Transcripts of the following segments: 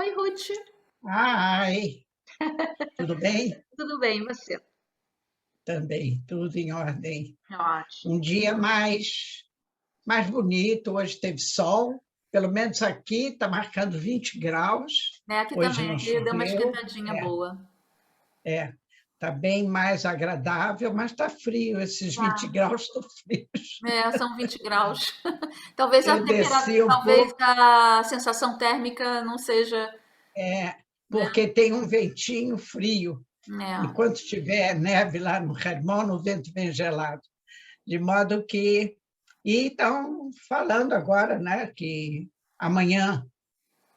Oi, Ruth. Ai, tudo bem? Tudo bem, e você? Também, tudo em ordem. Ótimo. Um dia mais bonito, hoje teve sol, pelo menos aqui está marcando 20 graus, É, aqui hoje também, não aqui deu uma choveu, esquentadinha boa. está bem mais agradável, mas está frio, esses 20 Tá. graus estão frios. É, são 20 graus. Talvez a Eu temperatura, desci um talvez pouco, a sensação térmica não seja, né? porque tem um ventinho frio, É. enquanto tiver neve lá no Hermon, o vento vem gelado. De modo que. E estão falando agora, né, que amanhã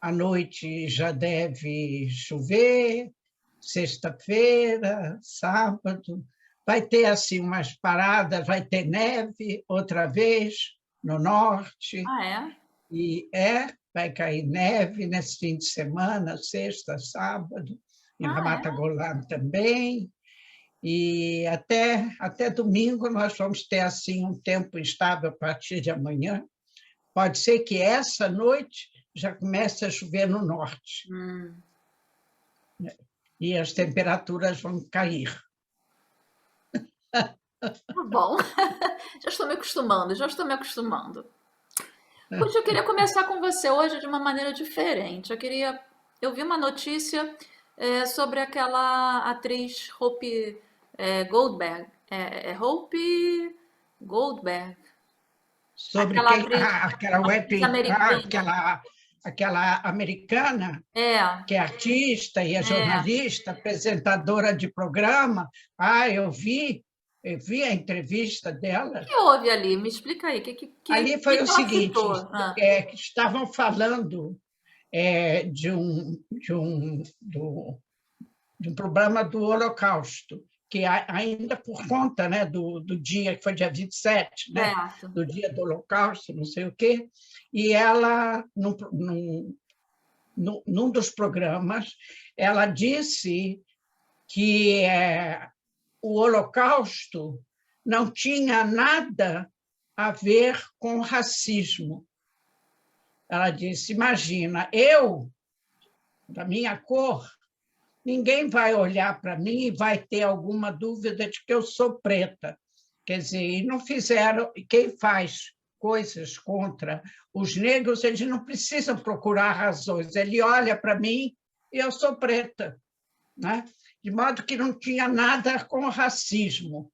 à noite já deve chover, sexta-feira, sábado, vai ter assim umas paradas, vai ter neve outra vez no norte, Ah, é? e vai cair neve nesse fim de semana, sexta, sábado, em Ah, Ramat é? Golan também. E até domingo nós vamos ter assim um tempo instável a partir de amanhã. Pode ser que essa noite já comece a chover no norte, Hum, e as temperaturas vão cair. tá bom. Já estou me acostumando, já estou me acostumando. Ruth, eu queria começar com você hoje de uma maneira diferente. Eu vi uma notícia sobre aquela atriz Hope Goldberg. É Hope Goldberg. Sobre Aquela quem atriz, aquela uma web, atriz americana. aquela americana É. que é artista e é É. jornalista, apresentadora de programa. Eu vi a entrevista O dela. que houve ali? Me explica aí. Ali Que foi o ela seguinte, citou? Ah, que estavam falando de um problema do Holocausto, que ainda por conta, né, do dia, que foi dia 27, né, certo. do dia do Holocausto, não sei o quê, e ela, num dos programas, ela disse que o Holocausto não tinha nada a ver com racismo. Ela disse: imagina, da minha cor, ninguém vai olhar para mim e vai ter alguma dúvida de que eu sou preta. Quer dizer, e não fizeram, e quem faz coisas contra os negros, eles não precisam procurar razões, ele olha para mim e eu sou preta, né? De modo que não tinha nada com racismo,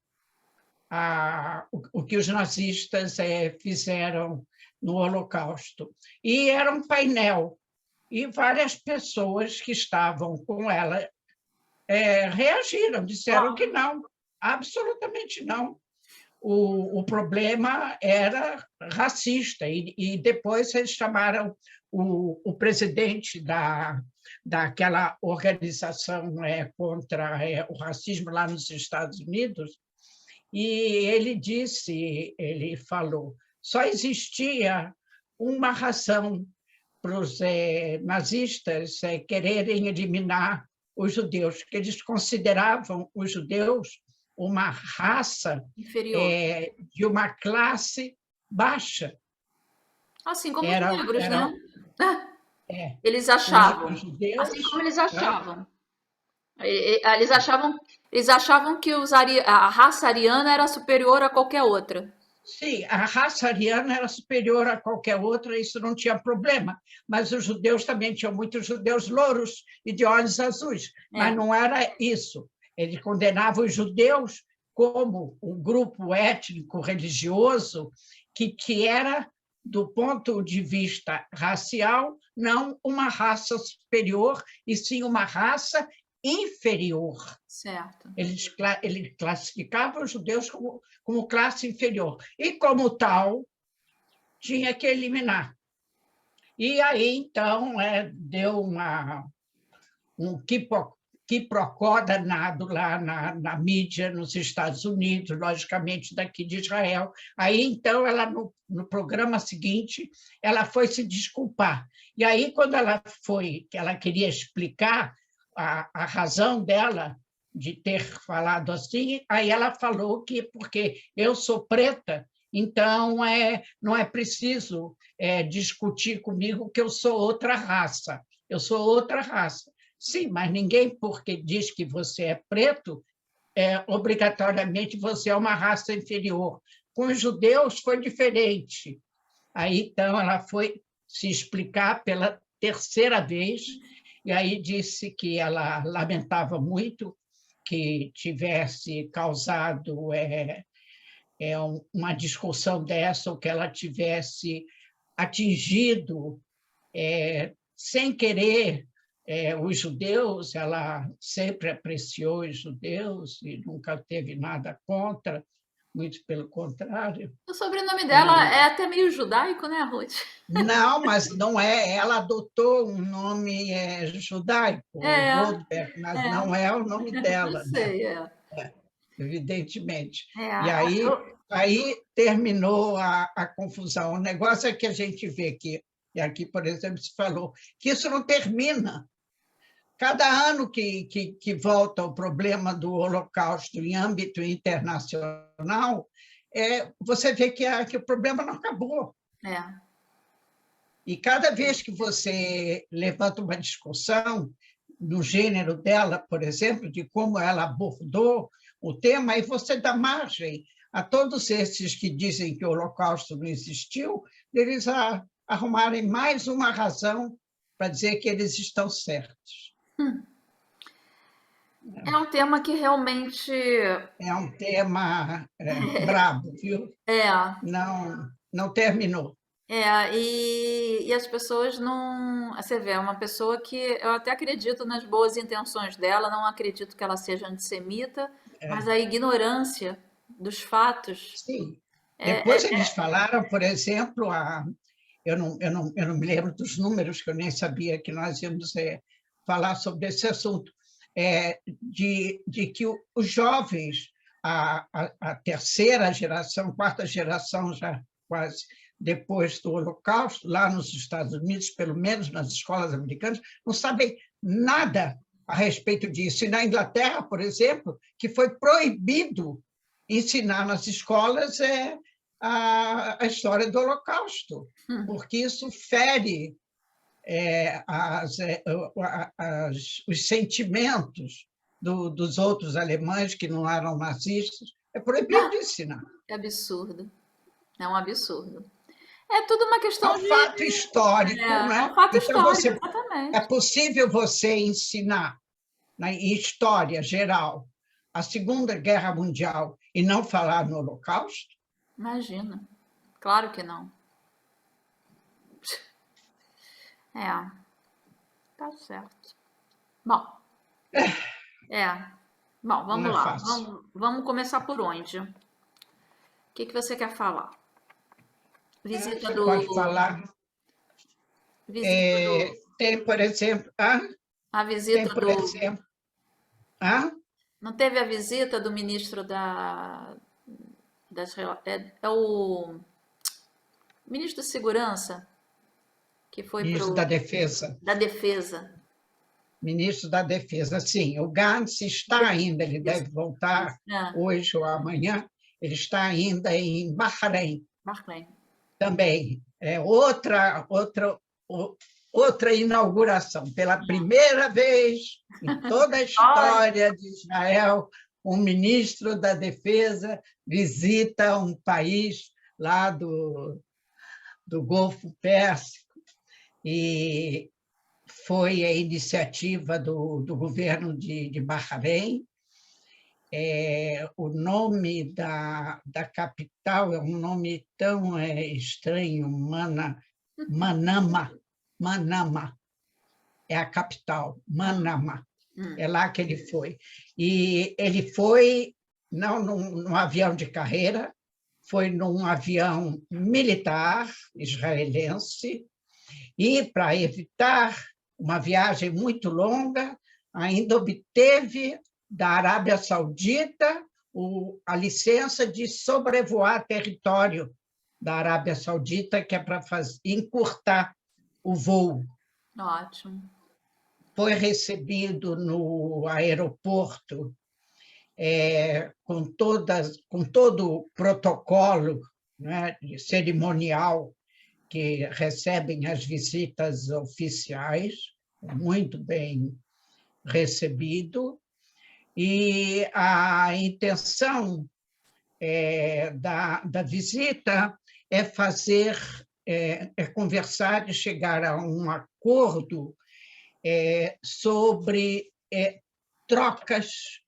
o que os nazistas fizeram no Holocausto. E era um painel, e várias pessoas que estavam com ela reagiram, disseram que não, absolutamente não. O problema era racista, e depois eles chamaram o presidente daquela organização contra o racismo lá nos Estados Unidos, e ele falou, só existia uma razão para os nazistas quererem eliminar os judeus, que eles consideravam os judeus uma raça Inferior. de uma classe baixa. Assim como os Era, negros, era, né? é, Eles os achavam. Assim como judeus, eles né? achavam. Eles achavam que a raça ariana era superior a qualquer outra. Sim, a raça ariana era superior a qualquer outra, isso não tinha problema, mas os judeus também tinham muitos judeus louros e de olhos azuis, mas É. não era isso. Ele condenava os judeus como um grupo étnico religioso que era, do ponto de vista racial, não uma raça superior, e sim uma raça inferior. Certo. Ele classificava os judeus como classe inferior, e, como tal, tinha que eliminar. E aí, então, deu um quiprocó danado lá na mídia nos Estados Unidos, logicamente daqui de Israel. Aí, então, ela, no programa seguinte, ela foi se desculpar. E aí, quando que ela queria explicar a razão dela de ter falado assim, aí ela falou que porque eu sou preta, então não é preciso discutir comigo que eu sou outra raça. eu sou outra raça. Sim, mas ninguém, porque diz que você é preto, obrigatoriamente você é uma raça inferior. Com os judeus foi diferente. Aí, então, ela foi se explicar pela terceira vez, e aí disse que ela lamentava muito que tivesse causado uma discussão dessa, ou que ela tivesse atingido, sem querer, os judeus. Ela sempre apreciou os judeus e nunca teve nada contra, muito pelo contrário. O sobrenome dela E é até meio judaico, né, Ruth? não, mas não é. Ela adotou um nome judaico, o É, Goldberg, mas não é o nome eu dela, né? sei, é. Evidentemente. E É, aí terminou a confusão. O negócio é que a gente vê que, e aqui, por exemplo, se falou, que isso não termina. Cada ano que volta o problema do Holocausto em âmbito internacional, você vê que o problema não acabou. é. E cada vez que você levanta uma discussão no gênero dela, por exemplo, de como ela abordou o tema, aí você dá margem a todos esses que dizem que o Holocausto não existiu, eles arrumarem mais uma razão para dizer que eles estão certos. É um tema que realmente É um tema brabo, viu? é, Não terminou. e as pessoas não. Você vê, é uma pessoa que eu até acredito nas boas intenções dela, não acredito que ela seja antissemita, mas a ignorância dos fatos Sim. Depois é, eles falaram, por exemplo, eu não me lembro dos números, que eu nem sabia que nós íamos falar sobre esse assunto, de que os jovens, a terceira geração, quarta geração já quase depois do Holocausto, lá nos Estados Unidos, pelo menos nas escolas americanas, não sabem nada a respeito disso. E na Inglaterra, por exemplo, que foi proibido ensinar nas escolas a história do Holocausto, porque isso fere os sentimentos dos outros alemães que não eram nazistas. É proibido ensinar. é absurdo. É um absurdo. É tudo uma É questão um fato histórico, é né? um fato Então, histórico, é exatamente. possível você ensinar, né, em história geral, a Segunda Guerra Mundial e não falar no Holocausto? Imagina. Claro que não. É, tá certo. Bom, é. Bom, Não vamos é lá. fácil. Vamos começar por onde? O que você quer falar? Visita Você do. pode falar. Visita do. Tem, por exemplo, A tem, visita por do. exemplo, Não teve a visita do ministro é o ministro da Segurança que foi ministro da pro Defesa. da Defesa. Ministro da Defesa, sim. O Gantz está ainda, ele Isso, deve voltar isso. É, hoje ou amanhã, ele está ainda em Bahrein Bahrein. também. É outra inauguração. Pela primeira vez em toda a Olha, história de Israel, um ministro da Defesa visita um país lá do Golfo Pérsico, e foi a iniciativa do governo de Bahrein. O nome da capital é um nome tão estranho, Manama. Manama é a capital, Manama. É lá que ele foi. E ele foi, não num avião de carreira, foi num avião militar israelense, e, para evitar uma viagem muito longa, ainda obteve da Arábia Saudita a licença de sobrevoar território da Arábia Saudita, que é para encurtar o voo. ótimo. Foi recebido no aeroporto com todo o protocolo, né, cerimonial que recebem as visitas oficiais, muito bem recebido, e a intenção da visita é fazer, conversar e chegar a um acordo sobre trocas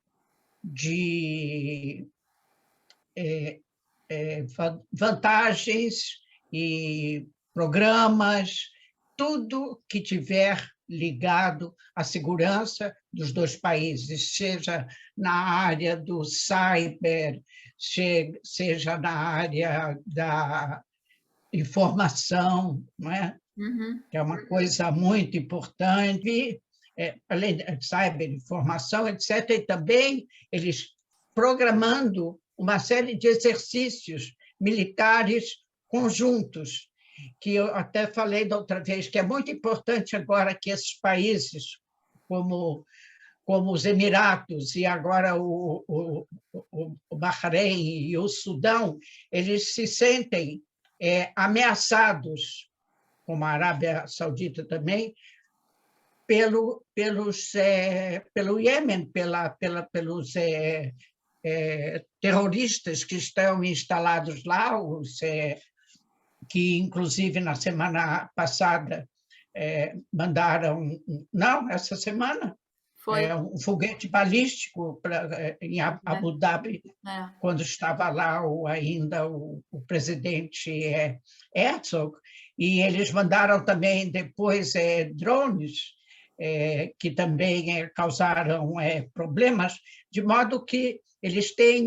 de vantagens e programas, tudo que tiver ligado à segurança dos dois países, seja na área do cyber, seja na área da informação, não é? Uhum. Que é uma coisa muito importante, além de cyber, informação, etc. E também eles programando uma série de exercícios militares conjuntos, que eu até falei da outra vez, que é muito importante agora que esses países, como os Emiratos e agora o Bahrein e o Sudão, eles se sentem ameaçados, como a Arábia Saudita também, pelo Iêmen, pelos terroristas que estão instalados lá, que, inclusive, na semana passada, mandaram, não, essa semana, Foi. um foguete balístico em Abu Dhabi, quando estava lá ainda o presidente Herzog, e eles mandaram também depois drones, que também causaram problemas, de modo que eles têm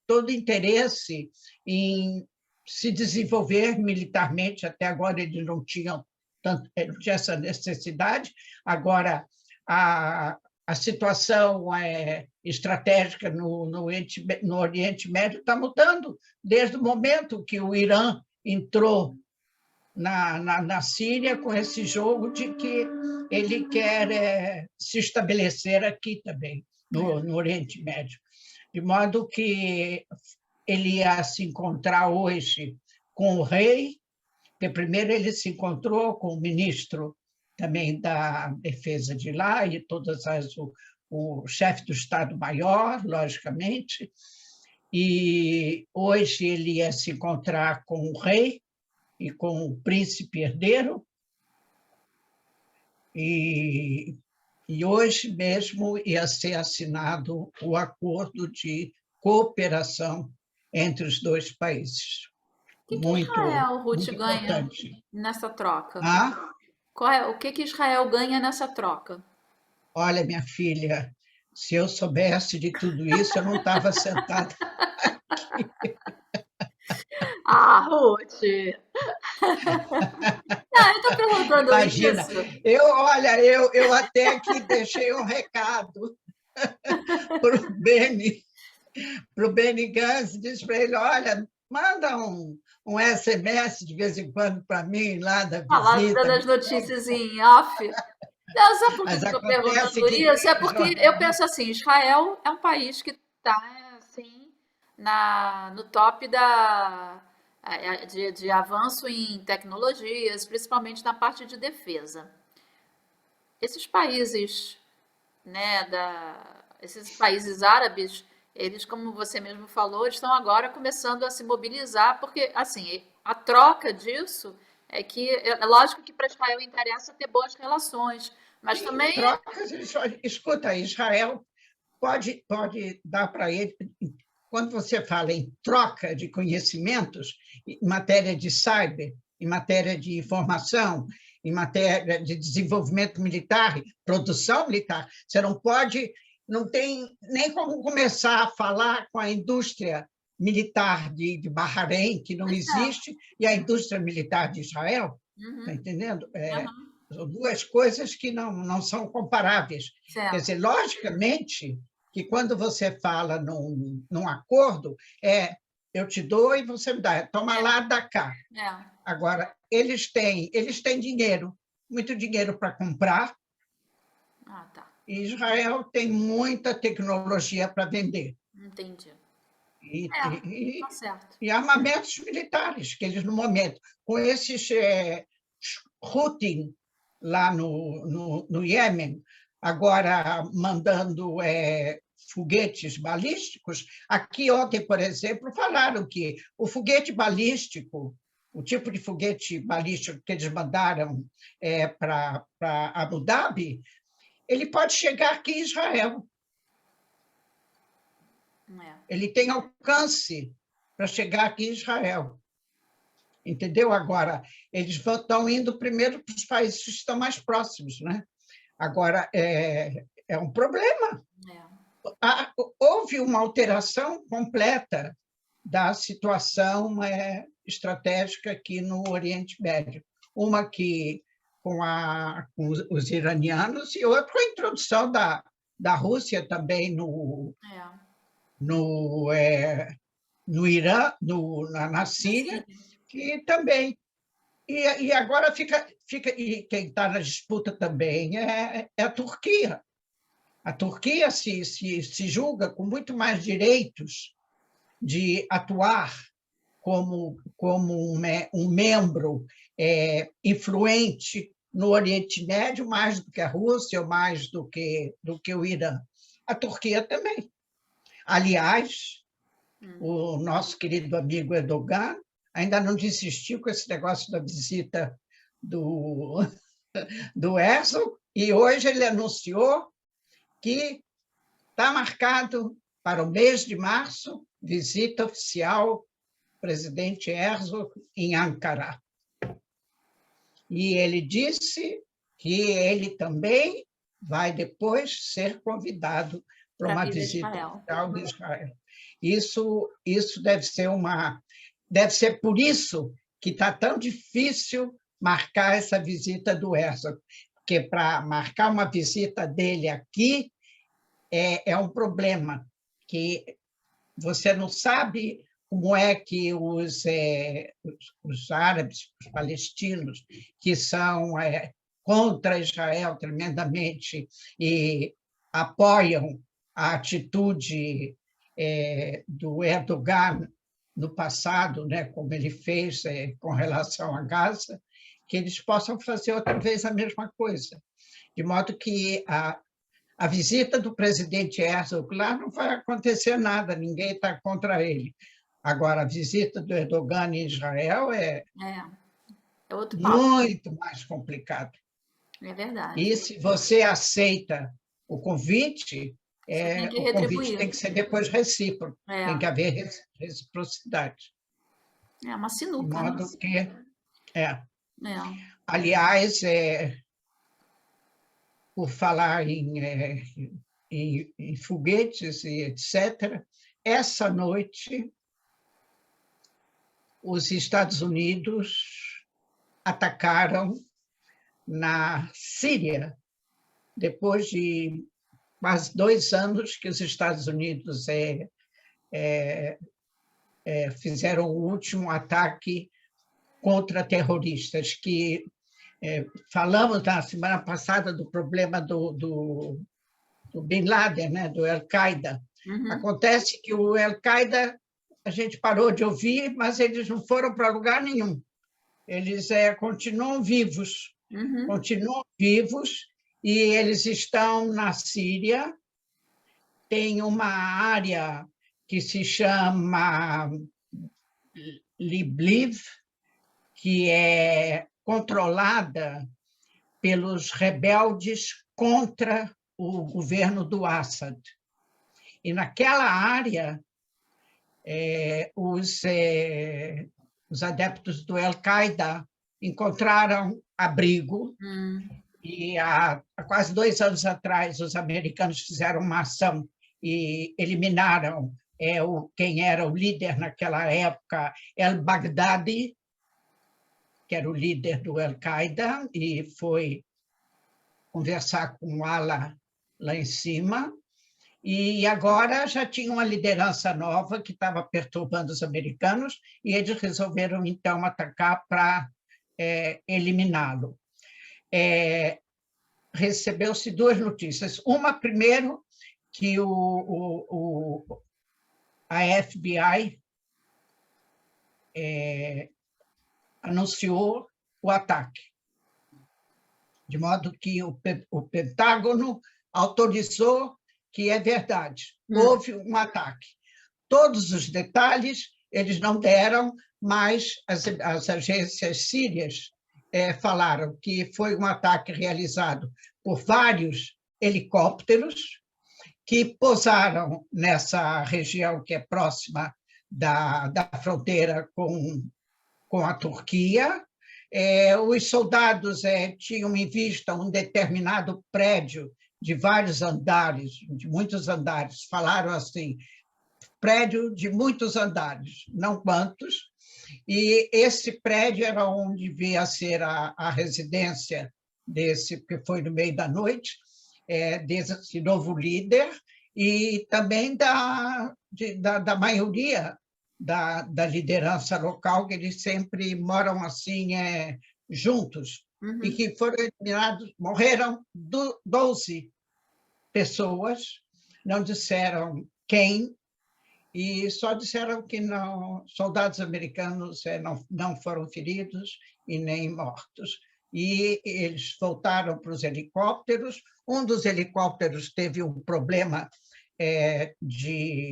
todo interesse em se desenvolver militarmente. Até agora eles não tinham essa necessidade. Agora, a situação estratégica no Oriente Médio está mudando, desde o momento que o Irã entrou na Síria com esse jogo de que ele quer se estabelecer aqui também, no Oriente Médio. De modo que ele ia se encontrar hoje com o rei, porque primeiro ele se encontrou com o ministro também da defesa de lá, e o chefe do Estado-Maior, logicamente, e hoje ele ia se encontrar com o rei e com o príncipe herdeiro, e hoje mesmo ia ser assinado o acordo de cooperação entre os dois países. O que Muito, Israel, Ruth, muito ganha importante. nessa troca? Ah, O que Israel ganha nessa troca? olha, minha filha, se eu soubesse de tudo isso, eu não estava sentada aqui. Ah, Ruth! Ah, eu tô perguntando Imagina, isso. olha, eu até aqui deixei um recado para o Benny Gantz, disse para ele, olha, manda um SMS de vez em quando para mim lá da Falar visita. dando as notícias em off. Não, sabe por que Mas eu estou perguntando acontece que isso? É porque eu penso assim, Israel é um país que está assim no top de avanço em tecnologias, principalmente na parte de defesa. Esses países, né, esses países árabes, eles, como você mesmo falou, estão agora começando a se mobilizar, porque assim, a troca disso é lógico que para Israel interessa ter boas relações, mas também trocas, escuta, Israel pode dar para ele, quando você fala em troca de conhecimentos, em matéria de cyber, em matéria de informação, em matéria de desenvolvimento militar, produção militar, você não tem nem como começar a falar com a indústria militar de Bahrein, que não existe, e a indústria militar de Israel, está entendendo? São duas coisas que não são comparáveis. Quer dizer, logicamente, que quando você fala num acordo, eu te dou e você me dá, toma lá, dá cá. Agora, eles têm dinheiro, muito dinheiro para comprar, e Israel tem muita tecnologia para vender. Entendi. E Tá certo. e armamentos militares, que eles, no momento, com esses Houthi, lá no Iêmen, agora mandando foguetes balísticos. Aqui ontem, por exemplo, falaram que o foguete balístico, o tipo de foguete balístico que eles mandaram para Abu Dhabi, ele pode chegar aqui em Israel. Ele tem alcance para chegar aqui em Israel. Entendeu? Agora, eles estão indo primeiro para os países que estão mais próximos, né? Agora, é um problema. Houve uma alteração completa da situação estratégica aqui no Oriente Médio. Uma que com os iranianos e outra com a introdução da Rússia também no Irã, na Síria, que também. E agora e quem está na disputa também é a Turquia. A Turquia se julga com muito mais direitos de atuar como um membro influente no Oriente Médio, mais do que a Rússia, ou mais do que o Irã. A Turquia também. Aliás, o nosso querido amigo Erdogan ainda não desistiu com esse negócio da visita do Herzog, e hoje ele anunciou que está marcado para o mês de março visita oficial presidente Herzog em Ankara. E ele disse que ele também vai depois ser convidado para uma visita oficial de Israel. Isso deve ser por isso que está tão difícil marcar essa visita do Herzog, porque para marcar uma visita dele aqui é um problema, que você não sabe como é que os árabes, os palestinos, que são contra Israel tremendamente e apoiam a atitude do Erdogan no passado, né, como ele fez com relação a Gaza, que eles possam fazer outra vez a mesma coisa. De modo que a visita do presidente Herzog lá não vai acontecer nada, ninguém está contra ele. Agora, a visita do Erdogan em Israel é outro papo. Muito mais complicado. É verdade. E se você aceita o convite tem que ser depois recíproco, tem que haver reciprocidade. É uma sinuca. De modo né? que Aliás, por falar em foguetes e etc., essa noite os Estados Unidos atacaram na Síria, depois de quase 2 anos que os Estados Unidos fizeram o último ataque contra terroristas, que falamos na semana passada do problema do Bin Laden, né, do Al-Qaeda. Acontece que o Al-Qaeda a gente parou de ouvir, mas eles não foram para lugar nenhum. Eles continuam vivos, e eles estão na Síria. Tem uma área que se chama Libliv, que é controlada pelos rebeldes contra o governo do Assad. E naquela área, os adeptos do Al-Qaeda encontraram abrigo, e há quase 2 anos atrás os americanos fizeram uma ação e eliminaram quem era o líder naquela época, El-Baghdadi, que era o líder do Al-Qaeda, e foi conversar com o ala lá em cima. E agora já tinha uma liderança nova que estava perturbando os americanos, e eles resolveram, então, atacar para eliminá-lo. Recebeu-se 2 notícias. Uma, primeiro, que a FBI anunciou o ataque. de modo que o Pentágono autorizou que é verdade, houve um ataque. Todos os detalhes eles não deram, mas as agências sírias falaram que foi um ataque realizado por vários helicópteros que pousaram nessa região que é próxima da fronteira com a Turquia. Os soldados tinham em vista um determinado prédio de vários andares, de muitos andares. Falaram assim, prédio de muitos andares, não quantos, e esse prédio era onde devia ser a residência desse, que foi no meio da noite, desse novo líder, e também da maioria da liderança local, que eles sempre moram assim, juntos, e que foram eliminados, morreram 12 pessoas, não disseram quem, e só disseram que não, soldados americanos não foram feridos e nem mortos. E eles voltaram para os helicópteros. Um dos helicópteros teve um problema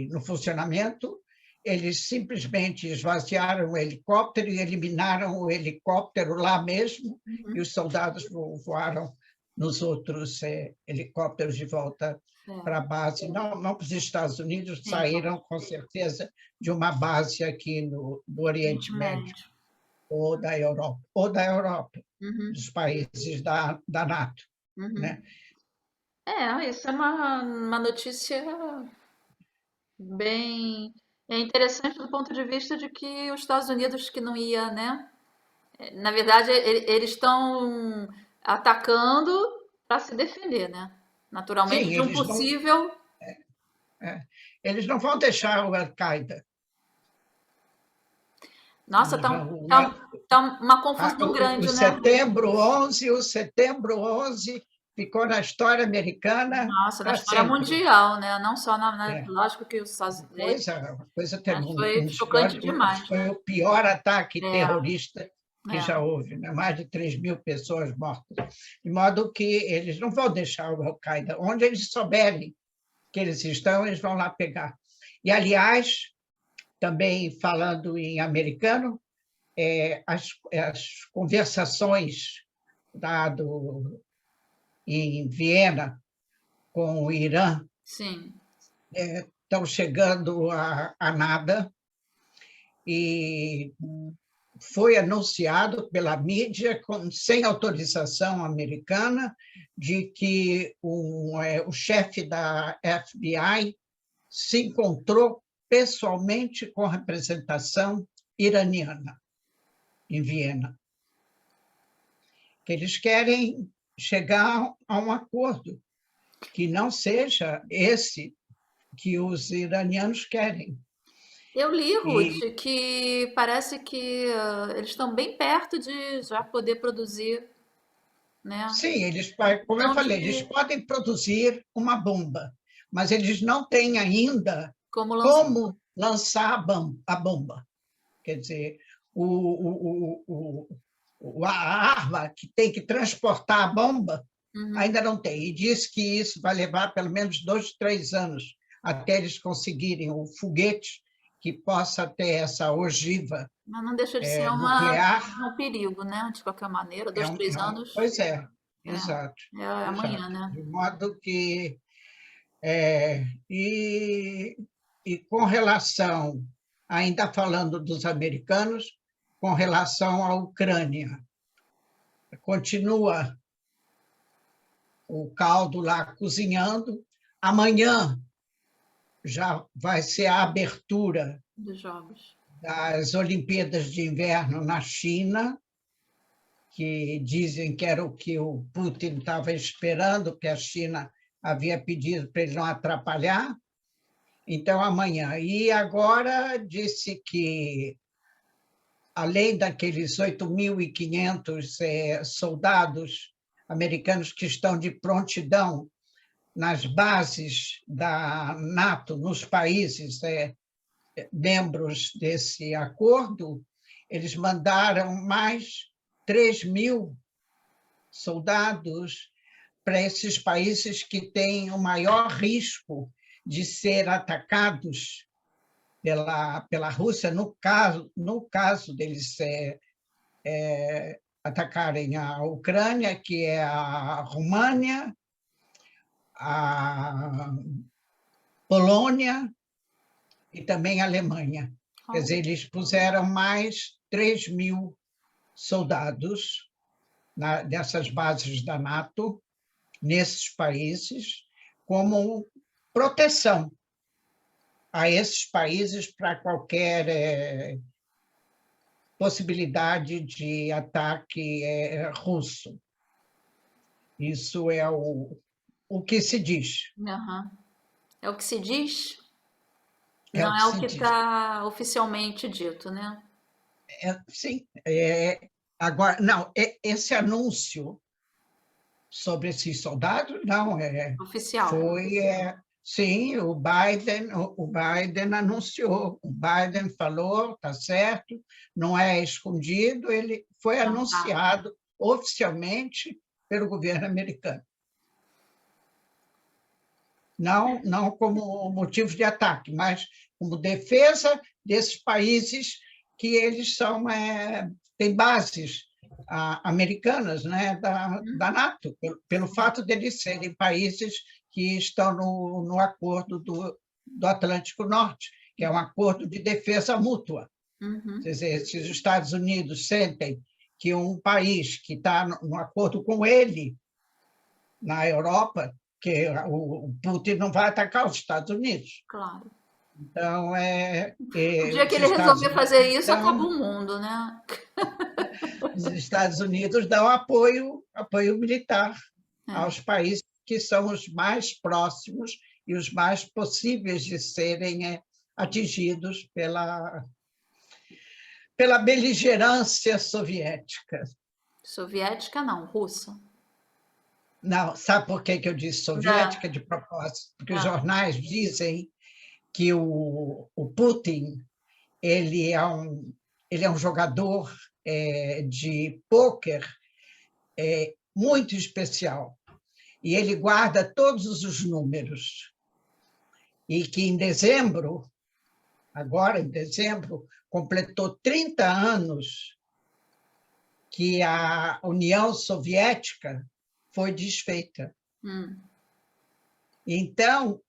no funcionamento. Eles simplesmente esvaziaram o helicóptero e eliminaram o helicóptero lá mesmo, e os soldados voaram nos outros helicópteros de volta para a base, não para os Estados Unidos, saíram com certeza de uma base aqui no Oriente Médio, ou da Europa, dos países da NATO. Né? Isso é uma notícia bem interessante do ponto de vista de que os Estados Unidos que não ia, né? Na verdade, eles estão atacando para se defender, né? Naturalmente, Sim, de um possível. Eles não vão deixar o Al-Qaeda. Nossa, tá uma confusão grande, o né? o Setembro 11 ficou na história americana. Nossa, na história sempre. mundial, né? Não só lógico que os Estados Unidos. Uma coisa Mas terrível. foi chocante demais, Foi né? o pior ataque terrorista que É. já houve, né? Mais de 3.000 pessoas mortas. De modo que eles não vão deixar o Al-Qaeda. Onde eles souberem que eles estão, eles vão lá pegar. E, aliás, também falando em americano, as conversações em Viena com o Irã Sim. estão chegando a nada, e foi anunciado pela mídia, sem autorização americana, de que o chefe da FBI se encontrou pessoalmente com representação iraniana em Viena, que eles querem chegar a um acordo que não seja esse que os iranianos querem. Eu li, Ruth, que parece que eles estão bem perto de já poder produzir, né? Sim, como eu falei, eles podem produzir uma bomba, mas eles não têm ainda como lançar a bomba. Quer dizer, a arma que tem que transportar a bomba ainda não tem. E diz que isso vai levar pelo menos 2, 3 anos até eles conseguirem o foguete que possa ter essa ogiva. Mas não deixa de ser um perigo, né? De qualquer maneira, 2, 3 anos. Pois é, exato. Amanhã, né? De modo que... E com relação, ainda falando dos americanos, com relação à Ucrânia, continua o caldo lá cozinhando. Amanhã já vai ser a abertura dos Jogos das Olimpíadas de Inverno na China, que dizem que era o que o Putin estava esperando, que a China havia pedido para ele não atrapalhar. Então, amanhã. E agora disse que, além daqueles 8.500 soldados americanos que estão de prontidão nas bases da NATO, nos países membros desse acordo, eles mandaram mais 3.000 soldados para esses países que têm o maior risco de ser atacados pela Rússia, no caso deles atacarem a Ucrânia, que é a România, a Polônia e também a Alemanha. Quer dizer, eles puseram mais 3.000 soldados dessas bases da NATO, nesses países, como proteção a esses países para qualquer possibilidade de ataque russo. Isso é o que se diz. Aham. É o que se diz? É o Não que é o se que diz. está oficialmente dito, né? Sim. Agora, não, esse anúncio sobre esses soldados, não, Oficial. foi, sim, o Biden anunciou, o Biden falou, está certo, não é escondido, ele foi Então tá. anunciado oficialmente pelo governo americano. Não como motivo de ataque, mas como defesa desses países que eles têm bases americanas, né, da NATO, pelo fato de eles serem países que estão no acordo do Atlântico Norte, que é um acordo de defesa mútua. Quer dizer, se os Estados Unidos sentem que um país que está no acordo com ele na Europa, que o Putin não vai atacar os Estados Unidos. Claro. Então, O dia que os ele Estados resolver Unidos fazer isso, dão, acabou o mundo, né? os Estados Unidos dão apoio militar É. aos países que são os mais próximos e os mais possíveis de serem atingidos pela beligerância soviética. Soviética não, russa. Não, sabe por que eu disse soviética de propósito? Porque os É. jornais dizem que o Putin ele é um jogador de pôquer muito especial, e ele guarda todos os números. E que agora em dezembro, completou 30 anos que a União Soviética foi desfeita. Então,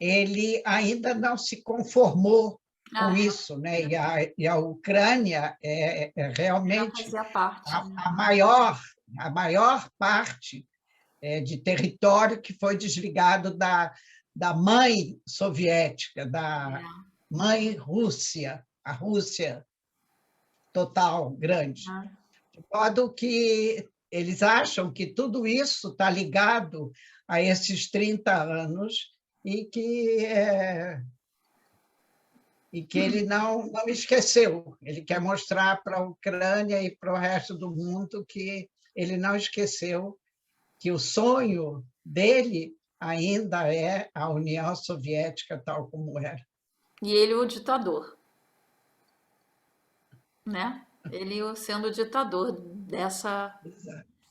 ele ainda não se conformou com isso, né? E a Ucrânia é Já realmente fazia parte, né? a maior parte de território que foi desligado da mãe soviética, da É. mãe Rússia, a Rússia total, grande. De modo que eles acham que tudo isso está ligado a esses 30 anos e que ele não esqueceu. Ele quer mostrar para a Ucrânia e para o resto do mundo que ele não esqueceu que o sonho dele ainda é a União Soviética tal como era. E ele o ditador, né? Ele sendo o ditador Exato.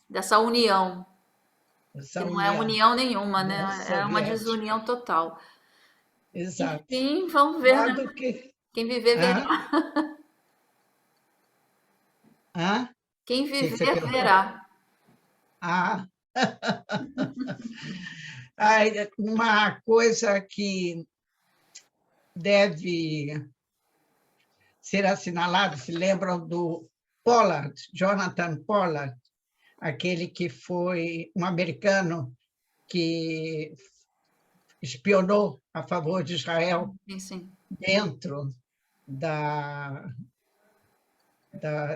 dessa união, que Essa não é União, união nenhuma, né? União É uma Soviética. desunião total. Exato. Enfim, vamos De ver, né? modo que... Quem viver, Hã? verá. Hã? O Quem que você viver, perguntou? verá. Ah, uma coisa que deve ser assinalada, se lembram do Pollard, Jonathan Pollard, aquele que foi um americano que espionou a favor de Israel Sim, sim. dentro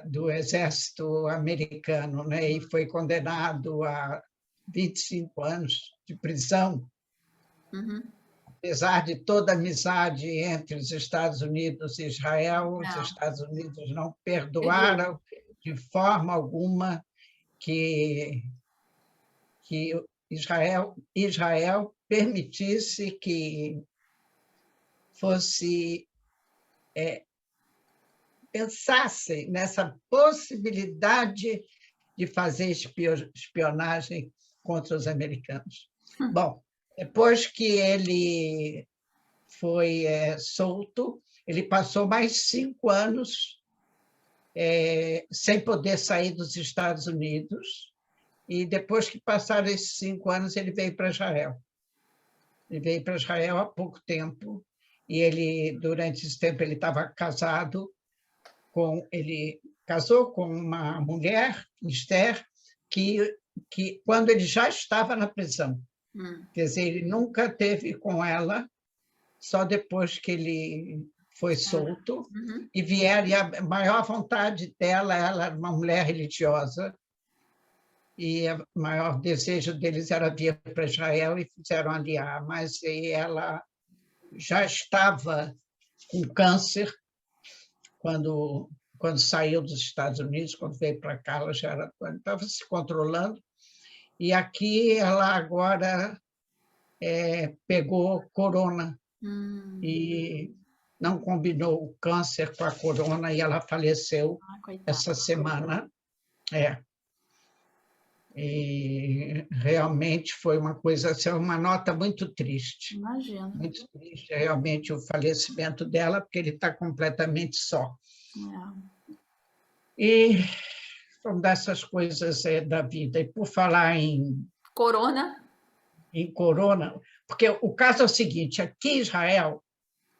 do exército americano, né? E foi condenado a 25 anos de prisão, apesar de toda a amizade entre os Estados Unidos e Israel. Os Não, Estados Unidos não perdoou. perdoaram de forma alguma que Israel permitisse que fosse pensasse nessa possibilidade de fazer espionagem contra os americanos. Bom, depois que ele foi solto, ele passou mais 5 anos sem poder sair dos Estados Unidos, e depois que passaram esses 5 anos, ele veio para Israel. Ele veio para Israel há pouco tempo, e ele, durante esse tempo, ele estava casado ele casou com uma mulher, Esther, que quando ele já estava na prisão. Quer dizer, ele nunca teve com ela, só depois que ele foi solto, e vieram, e a maior vontade dela, ela era uma mulher religiosa, e o maior desejo deles era vir para Israel, e fizeram aliar, mas ela já estava com câncer quando saiu dos Estados Unidos, quando veio para cá, ela já estava se controlando, e aqui ela agora pegou corona, e não combinou o câncer com a corona, e ela faleceu essa semana. E realmente foi uma coisa, assim, uma nota muito triste. Imagino. Muito triste, realmente, o falecimento dela, porque ele está completamente só. E são dessas coisas da vida. E por falar em corona, porque o caso é o seguinte, aqui em Israel,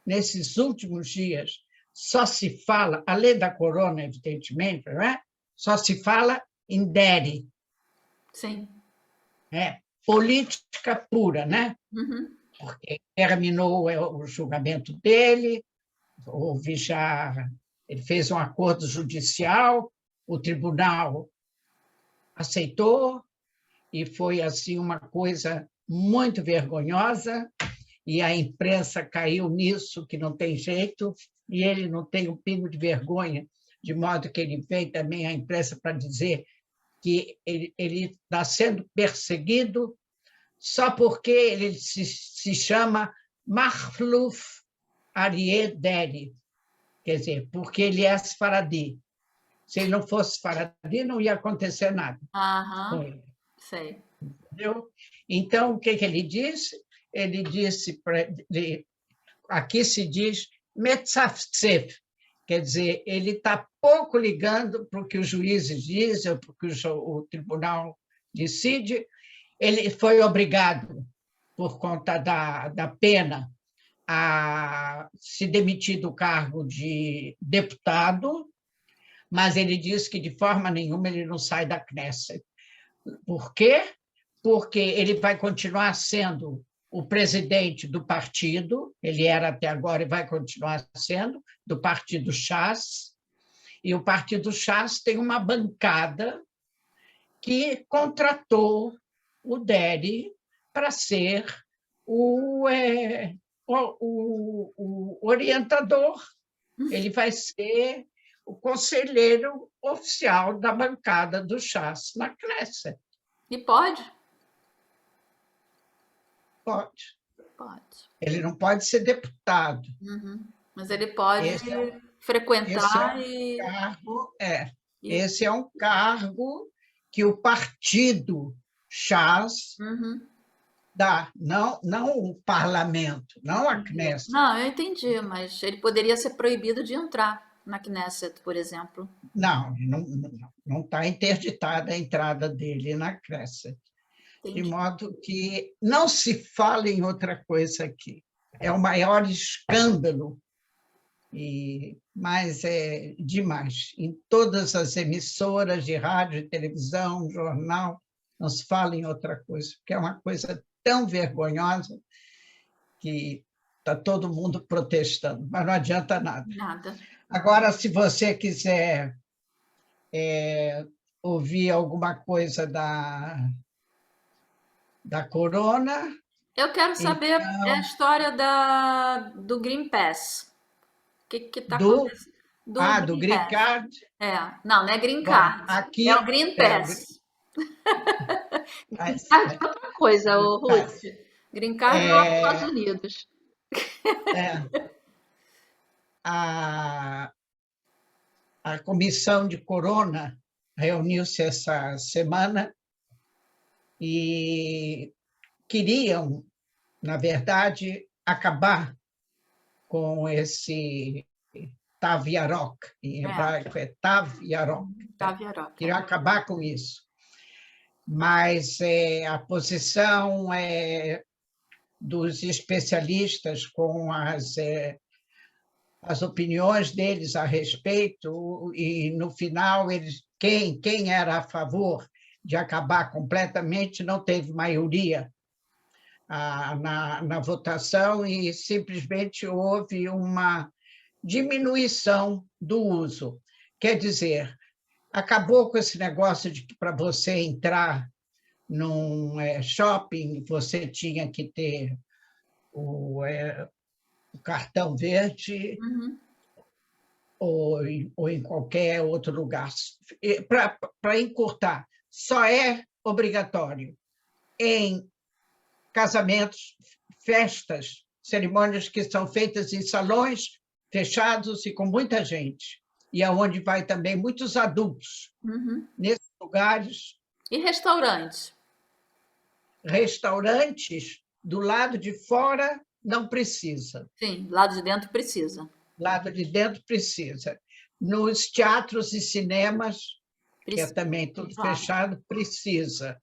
nesses últimos dias, só se fala, além da corona, evidentemente, né? Só se fala em Deri. Sim. Política pura, né? Porque terminou o julgamento dele, ele fez um acordo judicial, o tribunal aceitou, e foi assim uma coisa muito vergonhosa, e a imprensa caiu nisso, que não tem jeito, e ele não tem um pingo de vergonha, de modo que ele veio também à imprensa para dizer que ele está sendo perseguido só porque ele se chama Mahluf Aryeh Deri, quer dizer, porque ele é sefaradi. Se ele não fosse sefaradi, não ia acontecer nada com ele. Sei. Entendeu? Então, o que ele disse? Ele disse, aqui se diz metzaftzef, quer dizer, ele está pouco ligando para o que os juízes dizem, ou para o que o tribunal decide. Ele foi obrigado, por conta da pena, a se demitir do cargo de deputado, mas ele disse que, de forma nenhuma, ele não sai da Knesset. Por quê? Porque ele vai continuar sendo o presidente do partido, ele era até agora e vai continuar sendo, do partido Shas, e o partido Shas tem uma bancada que contratou o Deri para ser o orientador, ele vai ser o conselheiro oficial da bancada do Shas na Knesset. E pode? Pode. Pode. Ele não pode ser deputado. Mas ele pode frequentar Esse é um cargo que o partido Shas dá, não o parlamento, não a Knesset. Não, eu entendi, mas ele poderia ser proibido de entrar na Knesset, por exemplo. Não está interditada a entrada dele na Knesset. Entendi. De modo que não se fala em outra coisa aqui. É o maior escândalo, mas é demais. Em todas as emissoras de rádio, televisão, jornal, não se fala em outra coisa, porque é uma coisa tão vergonhosa que está todo mundo protestando, mas não adianta nada. Nada. Agora, se você quiser ouvir alguma coisa da corona... Eu quero saber a história do Green Pass. O que está acontecendo? Do Green Card? Não é Green Card. Aqui, é o Green Pass. Green Card é outra coisa, Ruth. Green Card é lá nos Estados Unidos. A comissão de corona reuniu-se essa semana e queriam, na verdade, acabar com esse Tav Yarok, em hebraico é Tav Yarok. Tav Yarok. Queriam acabar com isso. Mas a posição dos especialistas com as opiniões deles a respeito, e, no final, quem era a favor de acabar completamente não teve maioria na votação e simplesmente houve uma diminuição do uso. Quer dizer, acabou com esse negócio de que para você entrar num shopping você tinha que ter o cartão verde, ou em qualquer outro lugar. Para encurtar, só é obrigatório em casamentos, festas, cerimônias que são feitas em salões fechados e com muita gente, e aonde vai também muitos adultos. Nesses lugares. E restaurantes? Restaurantes, do lado de fora, não precisa. Sim, do lado de dentro precisa. Lado de dentro precisa. Nos teatros e cinemas, que é também tudo fechado, precisa.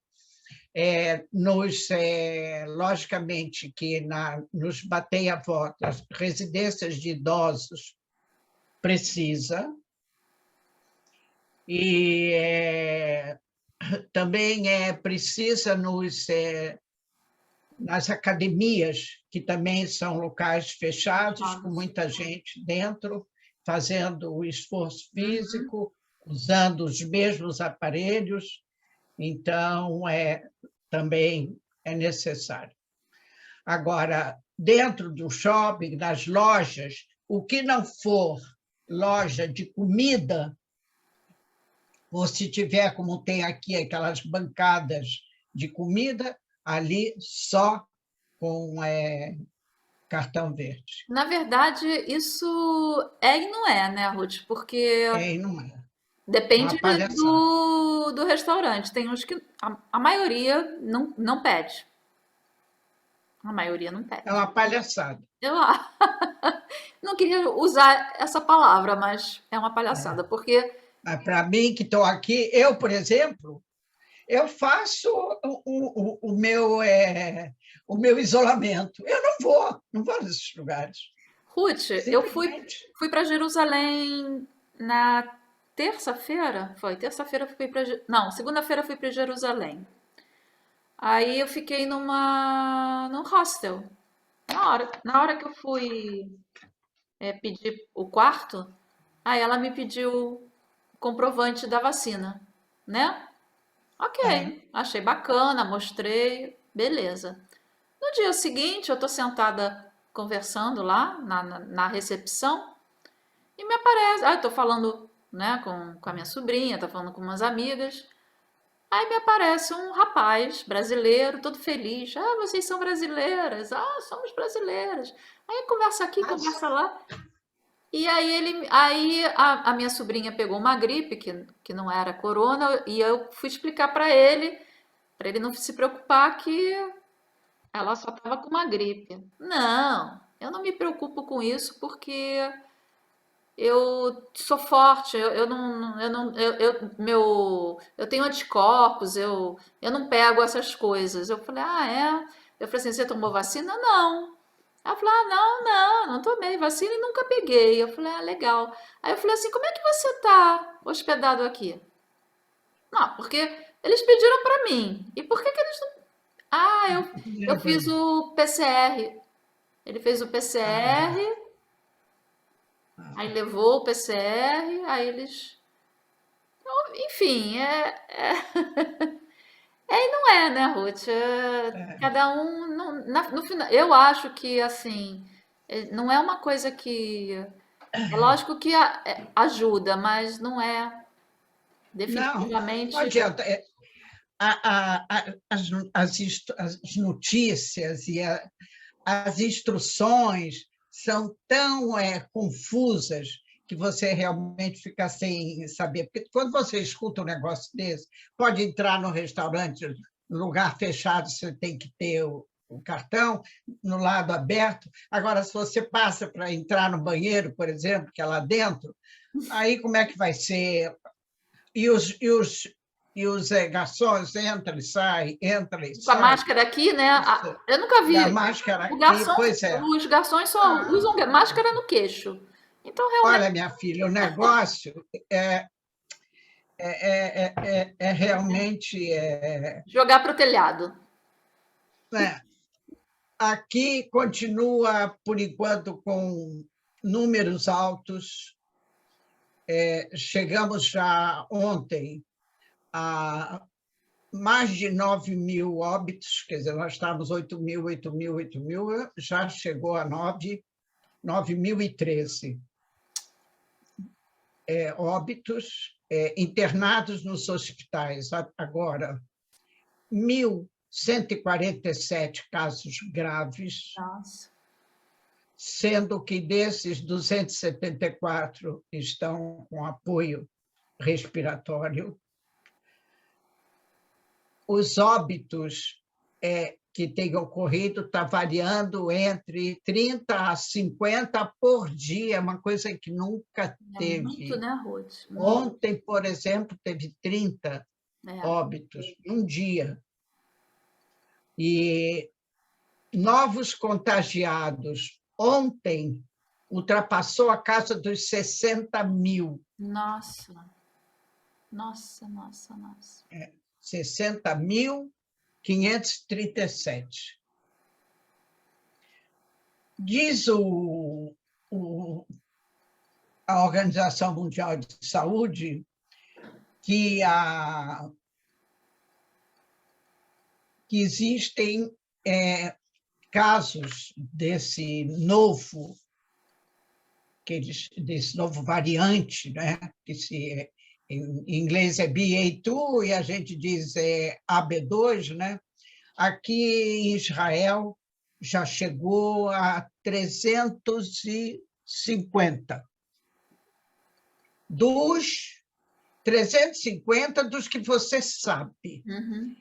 Logicamente que nos bate-a-voz, residências de idosos, precisa. E também precisa nas academias, que também são locais fechados, com muita gente dentro, fazendo o esforço físico, usando os mesmos aparelhos. Então, também é necessário. Agora, dentro do shopping, nas lojas, o que não for loja de comida, ou se tiver, como tem aqui, aquelas bancadas de comida, ali só com cartão verde. Na verdade, isso é e não é, né, Ruth? Porque e não é. depende do restaurante. Tem uns que a maioria não pede. A maioria não pede. É uma palhaçada. Eu não queria usar essa palavra, mas é uma palhaçada, porque... Para mim, que estou aqui, eu, por exemplo, eu faço o meu isolamento. Eu não vou nesses lugares. Ruth, eu fui para Jerusalém na terça-feira? Foi, terça-feira fui para... Não, segunda-feira fui para Jerusalém. Aí eu fiquei num hostel. Na hora que eu fui pedir o quarto, aí ela me pediu o comprovante da vacina, né? Ok, achei bacana, mostrei, beleza. No dia seguinte, eu tô sentada conversando lá na recepção e me aparece. Aí eu tô falando, né, com a minha sobrinha, tô falando com umas amigas. Aí me aparece um rapaz brasileiro, todo feliz. Ah, vocês são brasileiras. Ah, somos brasileiras. Aí conversa aqui, conversa lá. E aí a minha sobrinha pegou uma gripe que não era corona e eu fui explicar para ele não se preocupar que ela só estava com uma gripe. Não, eu não me preocupo com isso porque eu sou forte, eu tenho anticorpos, eu não pego essas coisas. Eu falei, ah, é? Eu falei assim, você tomou vacina? Não. Ela falou, ah, não tomei vacina e nunca peguei. Eu falei, ah, legal. Aí eu falei assim, como é que você tá hospedado aqui? Não, porque eles pediram para mim. E por que eles não... Ah, eu fiz o PCR. Ele fez o PCR, aí levou o PCR, aí eles... Então, enfim, e não é, né, Ruth? Cada um... no final, eu acho que, assim, não é uma coisa que... É lógico que ajuda, mas não é definitivamente... Não adianta. As notícias e as instruções são tão confusas que você realmente fica sem saber. Porque quando você escuta um negócio desse, pode entrar no restaurante, no lugar fechado, você tem que ter o cartão, no lado aberto. Agora, se você passa para entrar no banheiro, por exemplo, que é lá dentro, aí como é que vai ser? E os garçons entram e Com a saem. máscara aqui, né? Eu nunca E a vi. máscara O aqui, garçom, pois é. os garçons só usam máscara no queixo. Então, realmente, Olha, minha filha, o negócio é realmente. jogar para o telhado. Né? Aqui continua, por enquanto, com números altos. Chegamos já ontem a mais de 9.000 óbitos, quer dizer, nós estávamos 8.000, 8.000, 8.000, já chegou a 9.013 óbitos internados nos hospitais. Agora, 1.147 casos graves, Nossa. sendo que desses 274 estão com apoio respiratório. Os óbitos que têm ocorrido está variando entre 30 a 50 por dia, uma coisa que nunca É muito, teve. né, Ruth? Muito. Ontem, por exemplo, teve 30 É. óbitos num dia. E novos contagiados ontem ultrapassou a casa dos 60.000. Nossa. Nossa, nossa, nossa. 60.537. Diz a Organização Mundial de Saúde que existem casos desse novo variante, né? Em inglês é BA2 e a gente diz AB2, né? Aqui em Israel já chegou a 350. Dos 350 dos que você sabe. Uhum.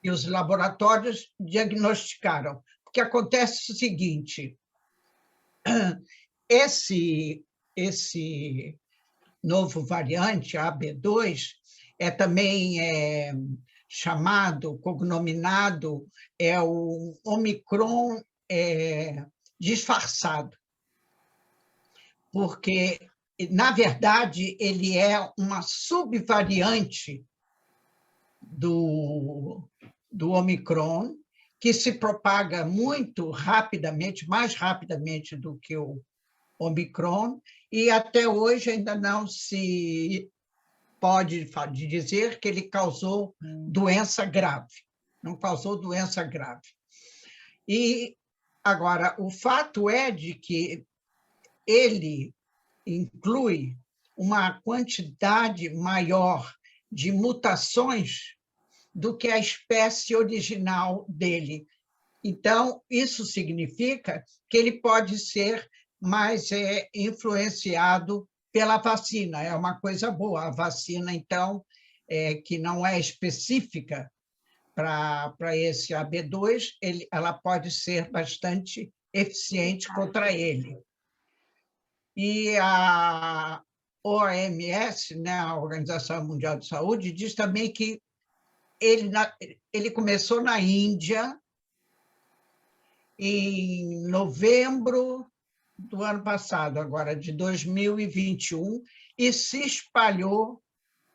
E os laboratórios diagnosticaram. Porque acontece o seguinte, esse novo variante, AB2, também chamado, cognominado, o Omicron disfarçado, porque, na verdade, ele é uma subvariante do Omicron, que se propaga muito rapidamente, mais rapidamente do que o Omicron, e até hoje ainda não se pode dizer que ele causou doença grave. Não causou doença grave. E, agora, o fato é de que ele inclui uma quantidade maior de mutações do que a espécie original dele. Então, isso significa que ele pode ser mais influenciado pela vacina. É uma coisa boa. A vacina, então, que não é específica para esse AB2, ela pode ser bastante eficiente contra ele. E a OMS, né, a Organização Mundial de Saúde, diz também que ele começou na Índia em novembro do ano passado, agora de 2021, e se espalhou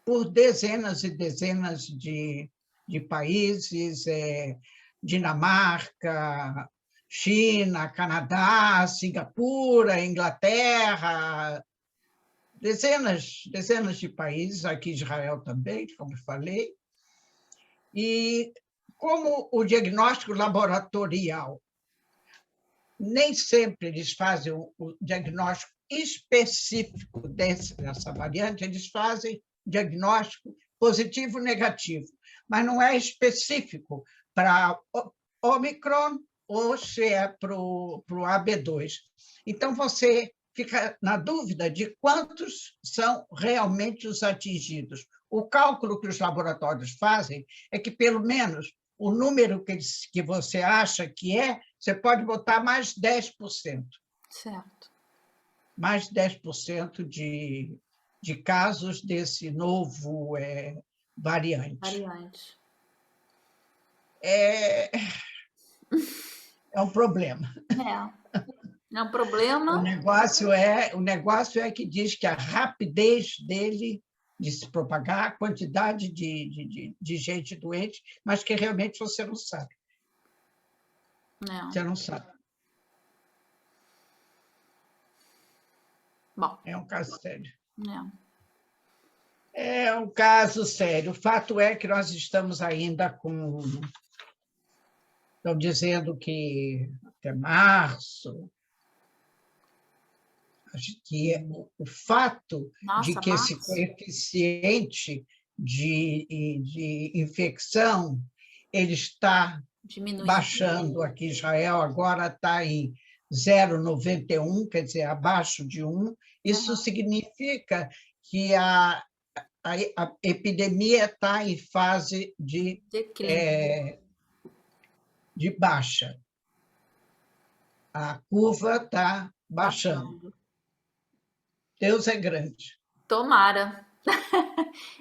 por dezenas e dezenas de países, Dinamarca, China, Canadá, Singapura, Inglaterra, dezenas de países, aqui Israel também, como eu falei. E como o diagnóstico laboratorial, nem sempre eles fazem o diagnóstico específico dessa variante, eles fazem diagnóstico positivo ou negativo, mas não é específico para Omicron ou se é para o AB2. Então, você fica na dúvida de quantos são realmente os atingidos. O cálculo que os laboratórios fazem é que, pelo menos, o número que você acha que você pode botar mais 10%. Certo. Mais 10% de casos desse novo variante. Variante. É um problema. É um problema. O negócio é que diz que a rapidez dele de se propagar, a quantidade de gente doente, mas que realmente você não sabe. Você não sabe. Bom. É um caso sério. É. É um caso sério. O fato é que nós estamos ainda com... Estão dizendo que até março... Acho que o fato de que esse coeficiente de infecção ele está baixando aqui em Israel, agora está em 0,91, quer dizer, abaixo de 1. Isso significa que a epidemia está em fase de baixa. A curva está baixando. Deus é grande. Tomara.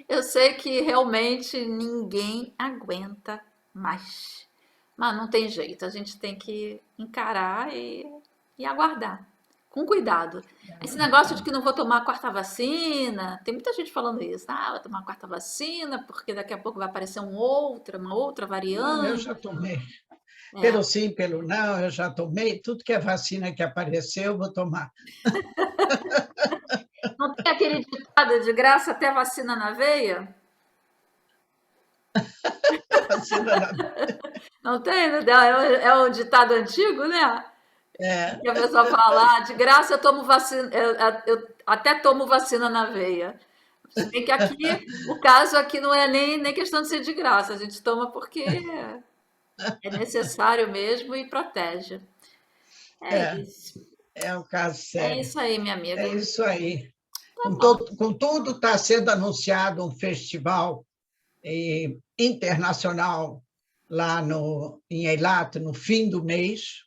Eu sei que realmente ninguém aguenta mais. Mas não tem jeito, a gente tem que encarar e aguardar. Com cuidado. Esse negócio de que não vou tomar a quarta vacina, tem muita gente falando isso. Vou tomar a quarta vacina, porque daqui a pouco vai aparecer uma outra variante. Eu já tomei. Pelo sim, pelo não, eu já tomei. Tudo que é vacina que apareceu, eu vou tomar. Não tem aquele ditado de graça até vacina na veia? Vacina na veia. Não tem? É um ditado antigo, né? Que a pessoa fala, de graça eu tomo vacina, eu até tomo vacina na veia. Se bem que aqui, o caso aqui não é nem questão de ser de graça, a gente toma porque é necessário mesmo e protege. Isso. É um caso sério. É isso aí, minha amiga. É isso aí. Com tudo, está sendo anunciado um festival internacional lá em Eilat, no fim do mês.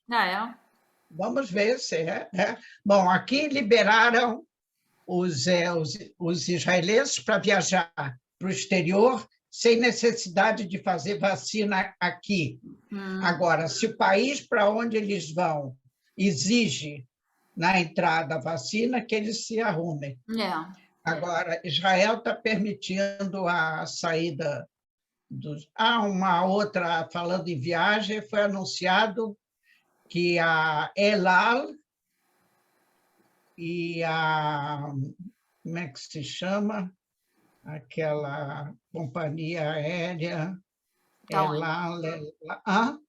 Vamos ver se é. Bom, aqui liberaram os israelenses para viajar para o exterior sem necessidade de fazer vacina aqui. Agora, se o país para onde eles vão exige na entrada a vacina, que eles se arrumem. Agora, Israel está permitindo a saída dos... uma outra, falando em viagem, foi anunciado que a El Al e a... Como é que se chama? Aquela companhia aérea...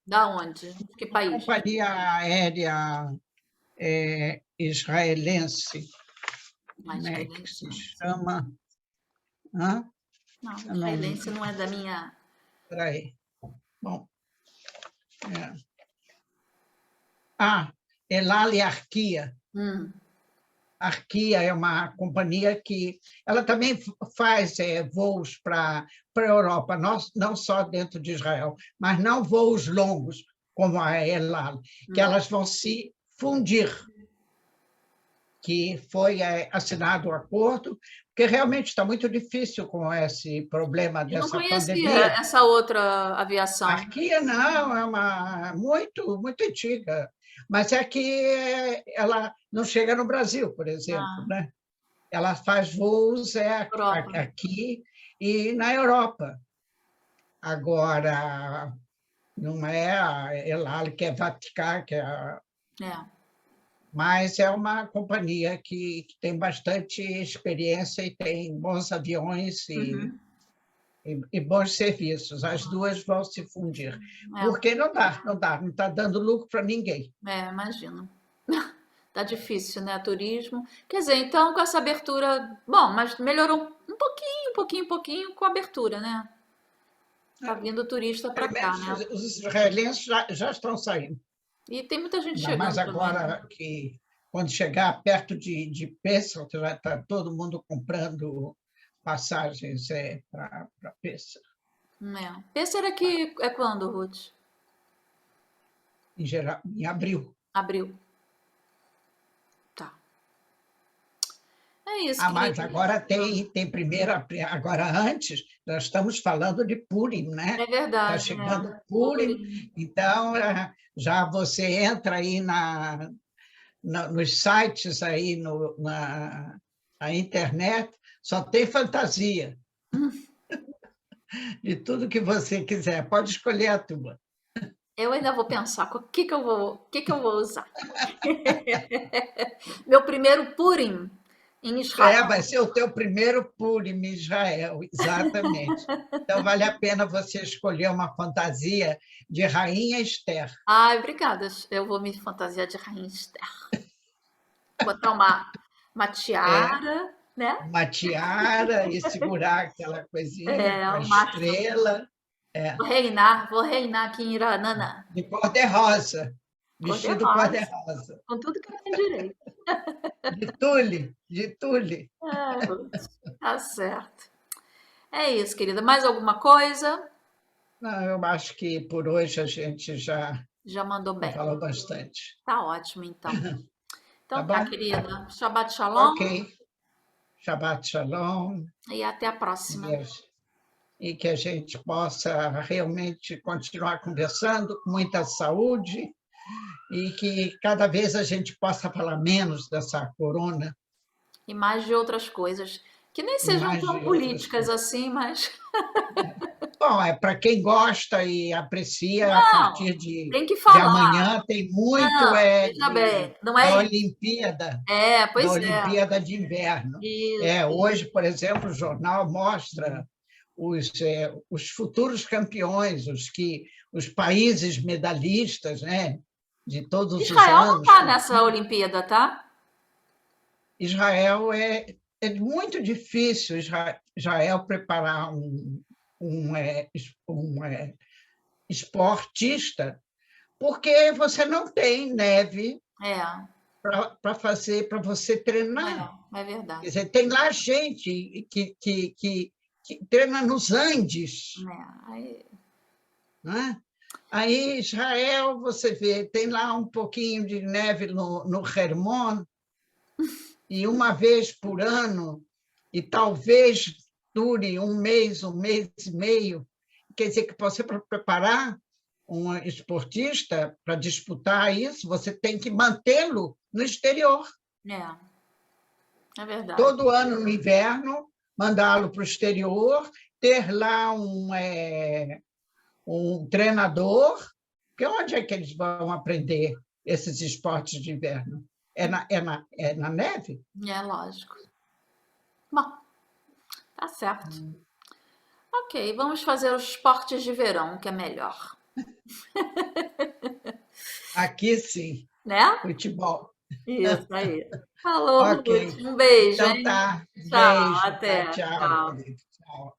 Da onde? Que país? Companhia aérea israelense. Como é que se chama? Não, israelense não é da minha... Espera aí. Bom. El Al e Arkia. Arkia é uma companhia que ela também faz voos para a Europa, não só dentro de Israel, mas não voos longos, como a El Al, que elas vão se fundir, que foi assinado o acordo, porque realmente está muito difícil com esse problema dessa pandemia. Eu não conhecia essa outra aviação. A Arkia não, é muito antiga, mas é que ela não chega no Brasil, por exemplo, né? Ela faz voos aqui e na Europa. Agora, não é a El Al, que é Vaticar, mas é uma companhia que tem bastante experiência e tem bons aviões e bons serviços. As duas vão se fundir. Porque não está dando lucro para ninguém. Imagino. Tá difícil, né? Turismo. Quer dizer, então, com essa abertura... Bom, mas melhorou um pouquinho com a abertura, né? Tá vindo turista para cá, né? Os israelenses já estão saindo. E tem muita gente chegando. Mas agora também, né? que quando chegar perto de Pêssego, já está todo mundo comprando passagens para Pêssego, É. Pêssego aqui é quando, Ruth? em geral, em abril. Abril. Tá. É isso, Ah, mas querida. agora tem primeira. Agora, antes, nós estamos falando de Purim, né? É Está verdade, chegando né? Purim, então já você entra aí nos sites aí na internet, só tem fantasia de tudo que você quiser. Pode escolher a tua. Eu ainda vou pensar o que que eu vou usar. Meu primeiro Purim em Israel. Vai ser o teu primeiro Purim em Israel, exatamente. Então, vale a pena você escolher uma fantasia de Rainha Esther. Ai, obrigada. Eu vou me fantasiar de Rainha Esther. Botar uma É, tiara, né? uma tiara e segurar aquela coisinha É, com a o máximo. estrela. É, Vou reinar aqui em Irananã. de cor-de-rosa, vestido Cor-de-rosa, cor-de-rosa. com tudo que eu tenho direito. De tule. É, Ruth, tá certo. É isso, querida. Mais alguma coisa? Não, eu acho que por hoje a gente Já mandou já bem. falou bastante. Tá ótimo, então. Tá Então tá, bom? querida. Shabbat shalom Ok. Shabbat Shalom. e até a E, próxima. e que a gente possa realmente continuar conversando com muita saúde e que cada vez a gente possa falar menos dessa corona E mais de outras coisas que nem e sejam mais tão de outras políticas coisas. assim, mas Bom, é para quem gosta e aprecia, a não, partir tem que de falar. amanhã tem muito Não, veja bem, não da é isso. Olimpíada, É, da pois é. Olimpíada de Inverno. Isso. Hoje, por exemplo, o jornal mostra os futuros campeões, os países medalhistas, né, de todos os Israel não anos. tá nessa Olimpíada, tá? Israel é muito difícil Israel preparar um esportista, porque você não tem neve É, para fazer, para você treinar. é Quer verdade. dizer, tem lá gente que treina nos Andes, É, aí, né? Aí, Israel, você vê, tem lá um pouquinho de neve no Hermon, e uma vez por ano, e talvez dure um mês e meio. Quer dizer que você, para preparar um esportista para disputar isso, você tem que mantê-lo no exterior. é verdade. Todo ano, no inverno, mandá-lo para o exterior, ter lá um treinador, porque onde é que eles vão aprender esses esportes de inverno? É na neve? É lógico. Bom, tá certo. Ok, vamos fazer os esportes de verão, que é melhor, Aqui, sim, né? futebol. Isso aí. Falou, Ok. Ruth. Um beijo, Então hein? tá. Tchau, Beijo, tá? até. Tchau, Tchau. querido. Tchau.